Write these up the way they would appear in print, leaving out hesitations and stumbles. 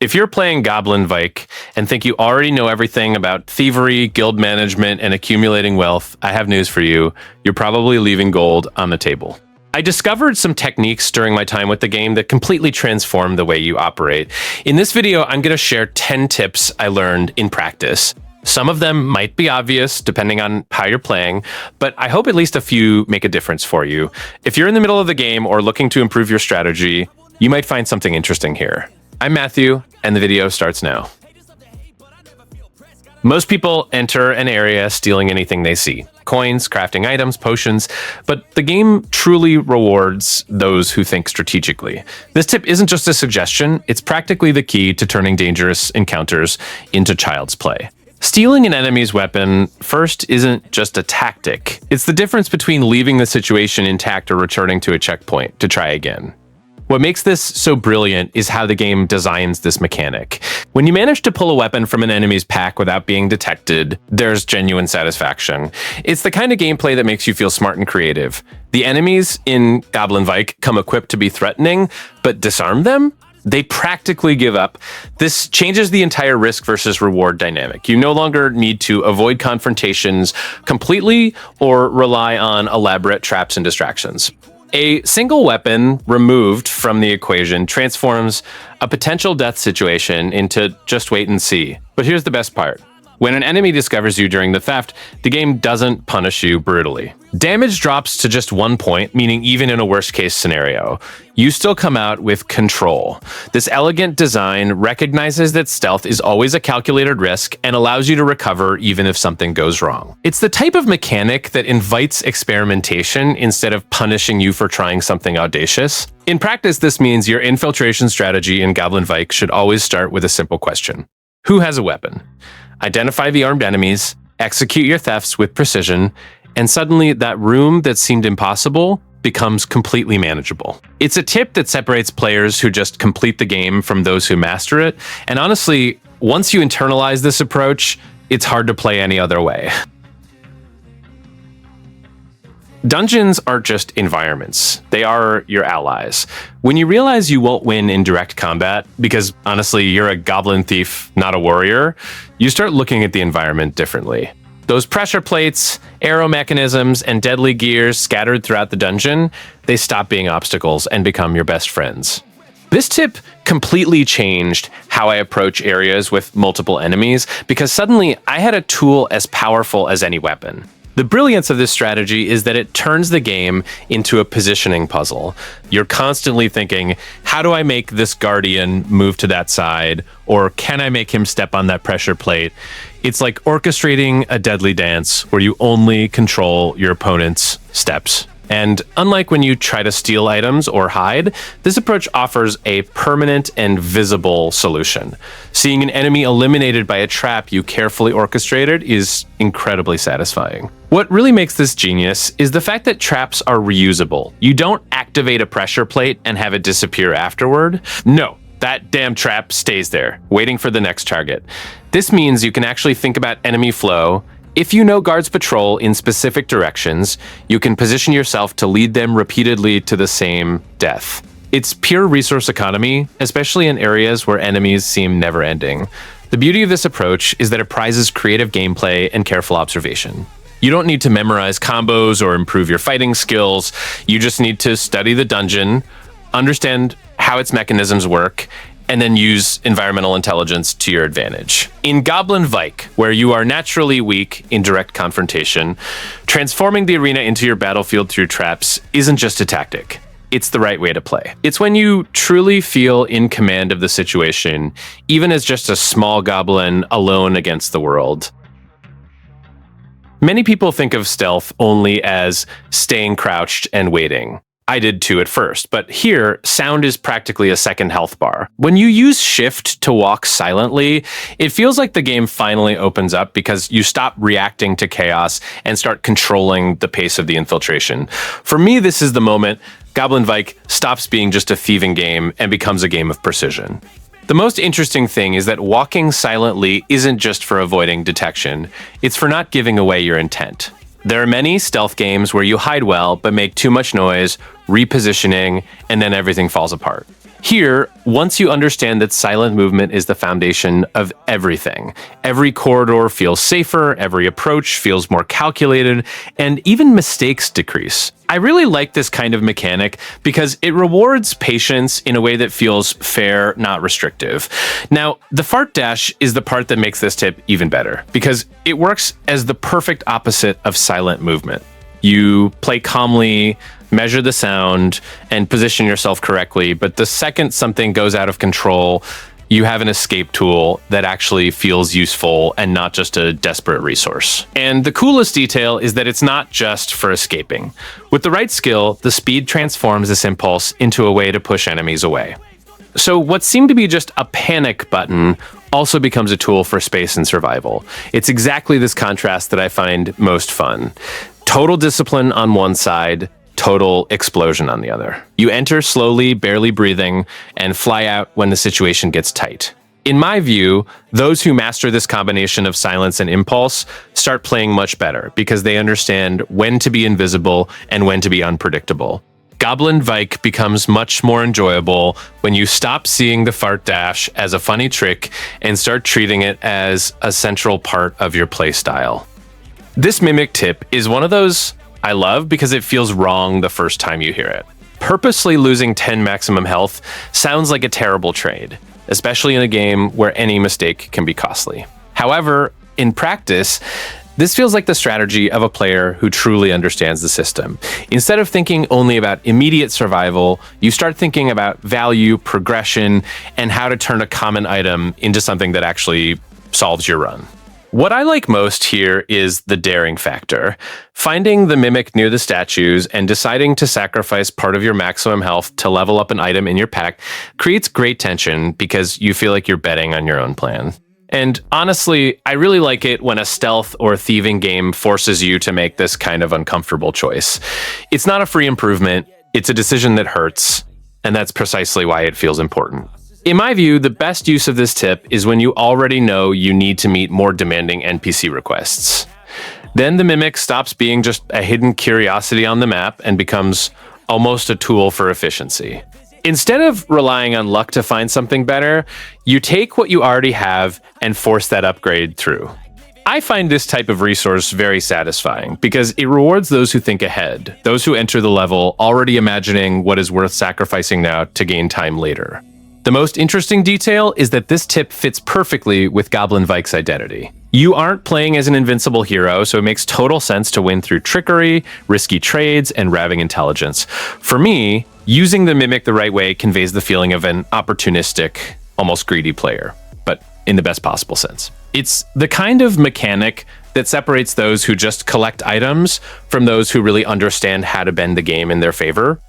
If you're playing Goblin Vyke and think you already know everything about thievery, guild management, and accumulating wealth, I have news for you. You're probably leaving gold on the table. I discovered some techniques during my time with the game that completely transform the way you operate. In this video, I'm going to share 10 tips I learned in practice. Some of them might be obvious depending on how you're playing, but I hope at least a few make a difference for you. If you're in the middle of the game or looking to improve your strategy, you might find something interesting here. I'm Matthew, and the video starts now. Most people enter an area stealing anything they see. Coins, crafting items, potions, but the game truly rewards those who think strategically. This tip isn't just a suggestion, it's practically the key to turning dangerous encounters into child's play. Stealing an enemy's weapon first isn't just a tactic. It's the difference between leaving the situation intact or returning to a checkpoint to try again. What makes this so brilliant is how the game designs this mechanic. When you manage to pull a weapon from an enemy's pack without being detected, there's genuine satisfaction. It's the kind of gameplay that makes you feel smart and creative. The enemies in Goblin Vyke come equipped to be threatening, but disarm them? They practically give up. This changes the entire risk versus reward dynamic. You no longer need to avoid confrontations completely or rely on elaborate traps and distractions. A single weapon removed from the equation transforms a potential death situation into just wait and see. But here's the best part. When an enemy discovers you during the theft, the game doesn't punish you brutally. Damage drops to just 1 point, meaning even in a worst-case scenario, you still come out with control. This elegant design recognizes that stealth is always a calculated risk and allows you to recover even if something goes wrong. It's the type of mechanic that invites experimentation instead of punishing you for trying something audacious. In practice, this means your infiltration strategy in Goblin Vyke should always start with a simple question. Who has a weapon? Identify the armed enemies, execute your thefts with precision, and suddenly that room that seemed impossible becomes completely manageable. It's a tip that separates players who just complete the game from those who master it, and honestly, once you internalize this approach, it's hard to play any other way. Dungeons aren't just environments, they are your allies. When you realize you won't win in direct combat, because honestly, you're a goblin thief, not a warrior, you start looking at the environment differently. Those pressure plates, arrow mechanisms, and deadly gears scattered throughout the dungeon, they stop being obstacles and become your best friends. This tip completely changed how I approach areas with multiple enemies, because suddenly I had a tool as powerful as any weapon. The brilliance of this strategy is that it turns the game into a positioning puzzle. You're constantly thinking, how do I make this guardian move to that side? Or can I make him step on that pressure plate? It's like orchestrating a deadly dance where you only control your opponent's steps. And unlike when you try to steal items or hide, this approach offers a permanent and visible solution. Seeing an enemy eliminated by a trap you carefully orchestrated is incredibly satisfying. What really makes this genius is the fact that traps are reusable. You don't activate a pressure plate and have it disappear afterward. No, that damn trap stays there, waiting for the next target. This means you can actually think about enemy flow. If you know guards patrol in specific directions, you can position yourself to lead them repeatedly to the same death. It's pure resource economy, especially in areas where enemies seem never-ending. The beauty of this approach is that it prizes creative gameplay and careful observation. You don't need to memorize combos or improve your fighting skills. You just need to study the dungeon, understand how its mechanisms work, and then use environmental intelligence to your advantage. In Goblin Vyke, where you are naturally weak in direct confrontation, transforming the arena into your battlefield through traps isn't just a tactic. It's the right way to play. It's when you truly feel in command of the situation, even as just a small goblin alone against the world. Many people think of stealth only as staying crouched and waiting. I did too at first, but here, sound is practically a second health bar. When you use shift to walk silently, it feels like the game finally opens up because you stop reacting to chaos and start controlling the pace of the infiltration. For me, this is the moment Goblin Vyke stops being just a thieving game and becomes a game of precision. The most interesting thing is that walking silently isn't just for avoiding detection, it's for not giving away your intent. There are many stealth games where you hide well but make too much noise, repositioning, and then everything falls apart. Here, once you understand that silent movement is the foundation of everything, every corridor feels safer, every approach feels more calculated, and even mistakes decrease. I really like this kind of mechanic because it rewards patience in a way that feels fair, not restrictive. Now, the fart dash is the part that makes this tip even better because it works as the perfect opposite of silent movement. You play calmly, measure the sound, and position yourself correctly, but the second something goes out of control, you have an escape tool that actually feels useful and not just a desperate resource. And the coolest detail is that it's not just for escaping. With the right skill, the speed transforms this impulse into a way to push enemies away. So what seemed to be just a panic button also becomes a tool for space and survival. It's exactly this contrast that I find most fun. Total discipline on one side, total explosion on the other. You enter slowly, barely breathing, and fly out when the situation gets tight. In my view, those who master this combination of silence and impulse start playing much better because they understand when to be invisible and when to be unpredictable. Goblin Vyke becomes much more enjoyable when you stop seeing the fart dash as a funny trick and start treating it as a central part of your playstyle. This mimic tip is one of those I love because it feels wrong the first time you hear it. Purposely losing 10 maximum health sounds like a terrible trade, especially in a game where any mistake can be costly. However, in practice, this feels like the strategy of a player who truly understands the system. Instead of thinking only about immediate survival, you start thinking about value, progression, and how to turn a common item into something that actually solves your run. What I like most here is the daring factor. Finding the mimic near the statues and deciding to sacrifice part of your maximum health to level up an item in your pack creates great tension because you feel like you're betting on your own plan. And honestly, I really like it when a stealth or thieving game forces you to make this kind of uncomfortable choice. It's not a free improvement, it's a decision that hurts, and that's precisely why it feels important. In my view, the best use of this tip is when you already know you need to meet more demanding NPC requests. Then the mimic stops being just a hidden curiosity on the map and becomes almost a tool for efficiency. Instead of relying on luck to find something better, you take what you already have and force that upgrade through. I find this type of resource very satisfying because it rewards those who think ahead, those who enter the level already imagining what is worth sacrificing now to gain time later. The most interesting detail is that this tip fits perfectly with Goblin Vyke's identity. You aren't playing as an invincible hero, so it makes total sense to win through trickery, risky trades, and rabbing intelligence. For me, using the mimic the right way conveys the feeling of an opportunistic, almost greedy player, but in the best possible sense. It's the kind of mechanic that separates those who just collect items from those who really understand how to bend the game in their favor.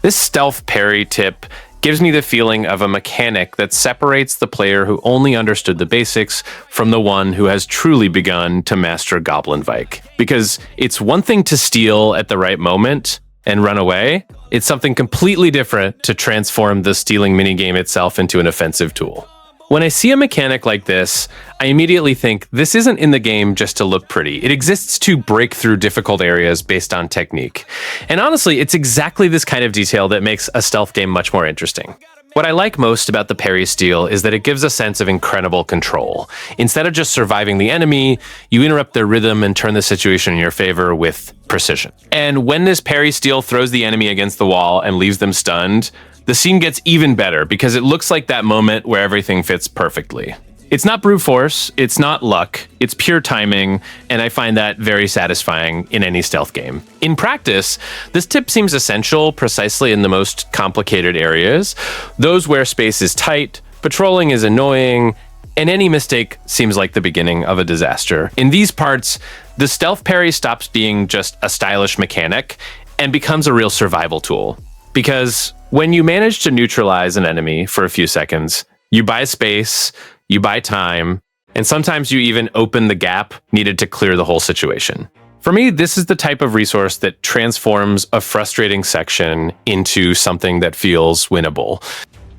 This stealth parry tip gives me the feeling of a mechanic that separates the player who only understood the basics from the one who has truly begun to master Goblin Vyke. Because it's one thing to steal at the right moment and run away, it's something completely different to transform the stealing minigame itself into an offensive tool. When I see a mechanic like this, I immediately think this isn't in the game just to look pretty. It exists to break through difficult areas based on technique. And honestly, it's exactly this kind of detail that makes a stealth game much more interesting. What I like most about the parry steal is that it gives a sense of incredible control. Instead of just surviving the enemy, you interrupt their rhythm and turn the situation in your favor with precision. And when this parry steal throws the enemy against the wall and leaves them stunned, the scene gets even better because it looks like that moment where everything fits perfectly. It's not brute force, it's not luck, it's pure timing, and I find that very satisfying in any stealth game. In practice, this tip seems essential precisely in the most complicated areas, those where space is tight, patrolling is annoying, and any mistake seems like the beginning of a disaster. In these parts, the stealth parry stops being just a stylish mechanic and becomes a real survival tool. Because when you manage to neutralize an enemy for a few seconds, you buy space, you buy time, and sometimes you even open the gap needed to clear the whole situation. For me, this is the type of resource that transforms a frustrating section into something that feels winnable.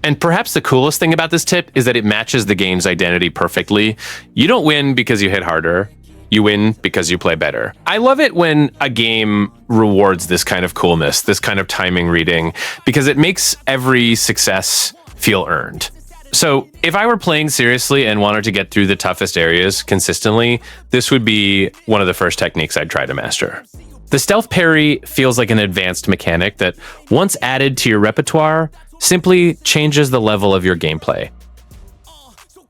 And perhaps the coolest thing about this tip is that it matches the game's identity perfectly. You don't win because you hit harder. You win because you play better. I love it when a game rewards this kind of coolness, this kind of timing reading, because it makes every success feel earned. So if I were playing seriously and wanted to get through the toughest areas consistently, this would be one of the first techniques I'd try to master. The stealth parry feels like an advanced mechanic that, once added to your repertoire, simply changes the level of your gameplay.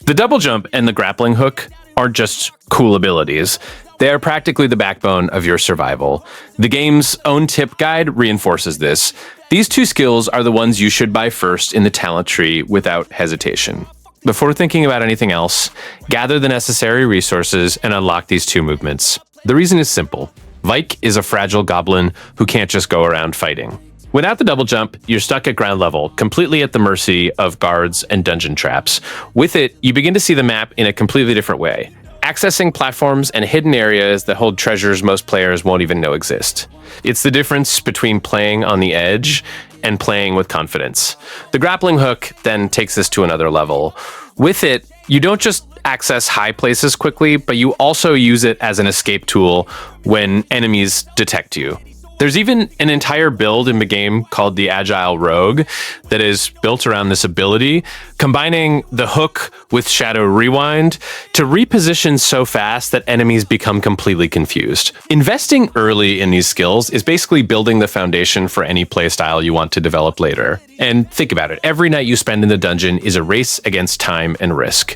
The double jump and the grappling hook aren't just cool abilities. They are practically the backbone of your survival. The game's own tip guide reinforces this. These two skills are the ones you should buy first in the talent tree without hesitation. Before thinking about anything else, gather the necessary resources and unlock these two movements. The reason is simple. Vyke is a fragile goblin who can't just go around fighting. Without the double jump, you're stuck at ground level, completely at the mercy of guards and dungeon traps. With it, you begin to see the map in a completely different way, accessing platforms and hidden areas that hold treasures most players won't even know exist. It's the difference between playing on the edge and playing with confidence. The grappling hook then takes this to another level. With it, you don't just access high places quickly, but you also use it as an escape tool when enemies detect you. There's even an entire build in the game called the Agile Rogue that is built around this ability, combining the hook with Shadow Rewind to reposition so fast that enemies become completely confused. Investing early in these skills is basically building the foundation for any playstyle you want to develop later. And think about it, every night you spend in the dungeon is a race against time and risk.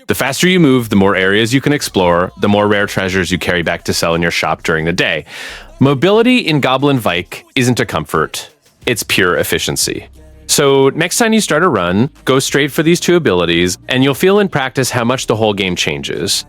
The faster you move, the more areas you can explore, the more rare treasures you carry back to sell in your shop during the day. Mobility in Goblin Vyke isn't a comfort, it's pure efficiency. So next time you start a run, go straight for these two abilities, and you'll feel in practice how much the whole game changes.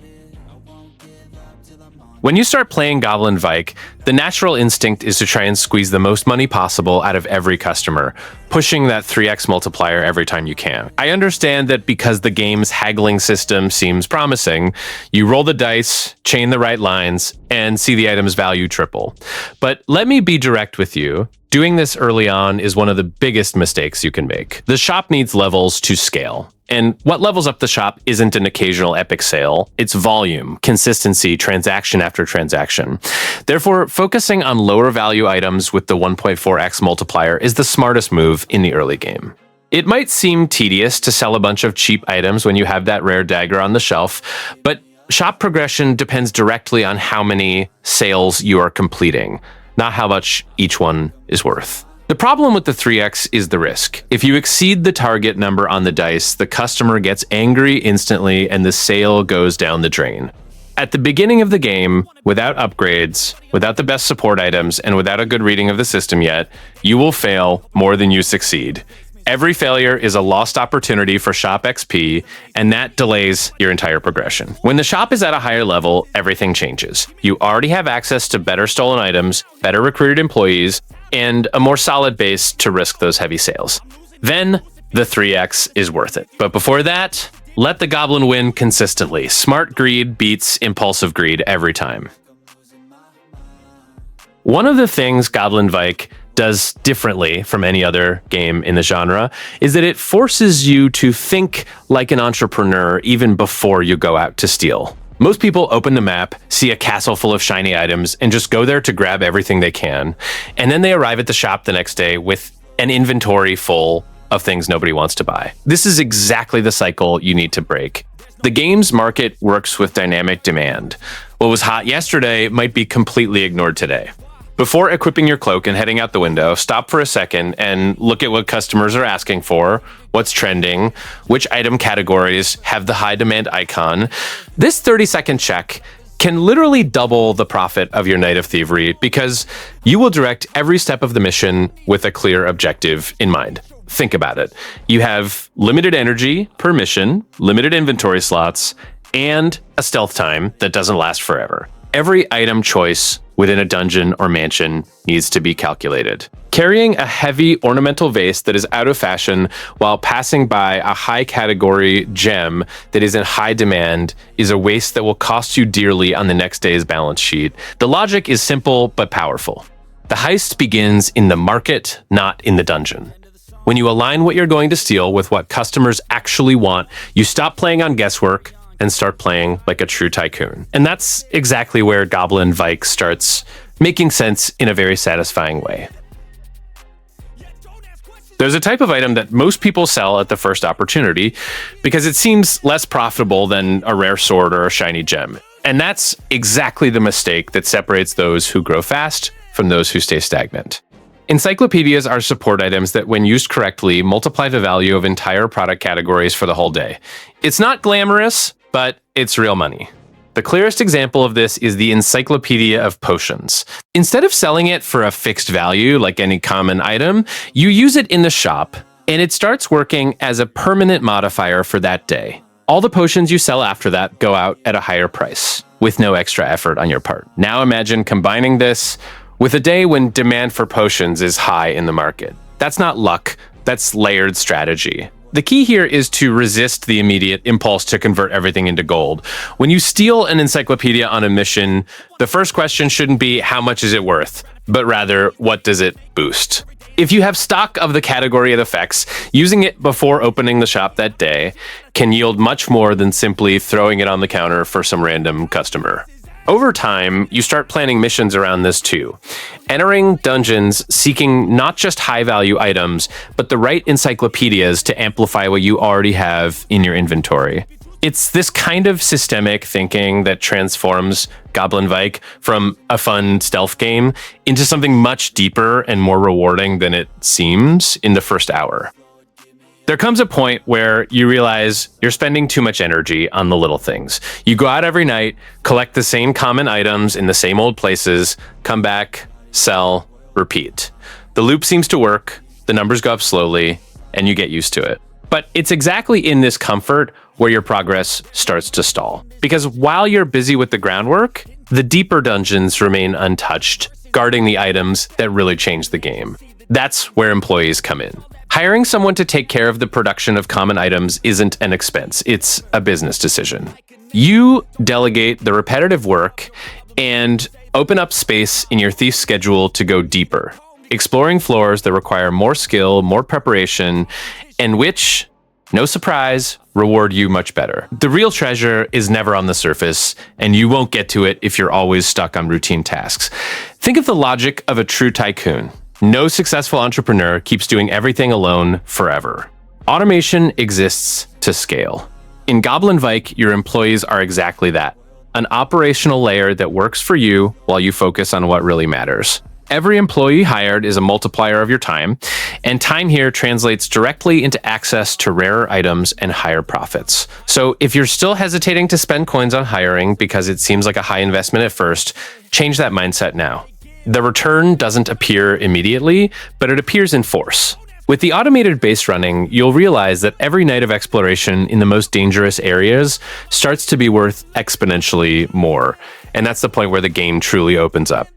When you start playing Goblin Vyke, the natural instinct is to try and squeeze the most money possible out of every customer, pushing that 3x multiplier every time you can. I understand that because the game's haggling system seems promising, you roll the dice, chain the right lines, and see the item's value triple. But let me be direct with you. Doing this early on is one of the biggest mistakes you can make. The shop needs levels to scale. And what levels up the shop isn't an occasional epic sale, it's volume, consistency, transaction after transaction. Therefore, focusing on lower value items with the 1.4x multiplier is the smartest move in the early game. It might seem tedious to sell a bunch of cheap items when you have that rare dagger on the shelf, but shop progression depends directly on how many sales you are completing, not how much each one is worth. The problem with the 3x is the risk. If you exceed the target number on the dice, the customer gets angry instantly and the sale goes down the drain. At the beginning of the game, without upgrades, without the best support items, and without a good reading of the system yet, you will fail more than you succeed. Every failure is a lost opportunity for shop XP, and that delays your entire progression. When the shop is at a higher level, everything changes. You already have access to better stolen items, better recruited employees, and a more solid base to risk those heavy sales. Then, the 3x is worth it. But before that, let the goblin win consistently. Smart greed beats impulsive greed every time. One of the things Goblin Vyke does differently from any other game in the genre is that it forces you to think like an entrepreneur even before you go out to steal. Most people open the map, see a castle full of shiny items, and just go there to grab everything they can. And then they arrive at the shop the next day with an inventory full of things nobody wants to buy. This is exactly the cycle you need to break. The game's market works with dynamic demand. What was hot yesterday might be completely ignored today. Before equipping your cloak and heading out the window, stop for a second and look at what customers are asking for, what's trending, which item categories have the high demand icon. This 30-second check can literally double the profit of your Night of Thievery because you will direct every step of the mission with a clear objective in mind. Think about it. You have limited energy per mission, limited inventory slots, and a stealth time that doesn't last forever. Every item choice within a dungeon or mansion needs to be calculated. Carrying a heavy ornamental vase that is out of fashion while passing by a high category gem that is in high demand is a waste that will cost you dearly on the next day's balance sheet. The logic is simple but powerful. The heist begins in the market, not in the dungeon. When you align what you're going to steal with what customers actually want, you stop playing on guesswork and start playing like a true tycoon. And that's exactly where Goblin Vyke starts making sense in a very satisfying way. There's a type of item that most people sell at the first opportunity because it seems less profitable than a rare sword or a shiny gem. And that's exactly the mistake that separates those who grow fast from those who stay stagnant. Encyclopedias are support items that, when used correctly, multiply the value of entire product categories for the whole day. It's not glamorous, but it's real money. The clearest example of this is the Encyclopedia of Potions. Instead of selling it for a fixed value like any common item, you use it in the shop, and it starts working as a permanent modifier for that day. All the potions you sell after that go out at a higher price, with no extra effort on your part. Now imagine combining this with a day when demand for potions is high in the market. That's not luck, that's layered strategy. The key here is to resist the immediate impulse to convert everything into gold. When you steal an encyclopedia on a mission, the first question shouldn't be how much is it worth, but rather what does it boost? If you have stock of the category of effects, using it before opening the shop that day can yield much more than simply throwing it on the counter for some random customer. Over time, you start planning missions around this too. Entering dungeons seeking not just high-value items, but the right encyclopedias to amplify what you already have in your inventory. It's this kind of systemic thinking that transforms Goblin Vyke from a fun stealth game into something much deeper and more rewarding than it seems in the first hour. There comes a point where you realize you're spending too much energy on the little things. You go out every night, collect the same common items in the same old places, come back, sell, repeat. The loop seems to work, the numbers go up slowly, and you get used to it. But it's exactly in this comfort where your progress starts to stall. Because while you're busy with the groundwork, the deeper dungeons remain untouched, guarding the items that really change the game. That's where employees come in. Hiring someone to take care of the production of common items isn't an expense, it's a business decision. You delegate the repetitive work and open up space in your thief schedule to go deeper, exploring floors that require more skill, more preparation, and which, no surprise, reward you much better. The real treasure is never on the surface, and you won't get to it if you're always stuck on routine tasks. Think of the logic of a true tycoon. No successful entrepreneur keeps doing everything alone forever. Automation exists to scale. In Goblin Vyke, your employees are exactly that, an operational layer that works for you while you focus on what really matters. Every employee hired is a multiplier of your time, and time here translates directly into access to rarer items and higher profits. So if you're still hesitating to spend coins on hiring because it seems like a high investment at first, change that mindset now. The return doesn't appear immediately, but it appears in force. With the automated base running, you'll realize that every night of exploration in the most dangerous areas starts to be worth exponentially more. And that's the point where the game truly opens up.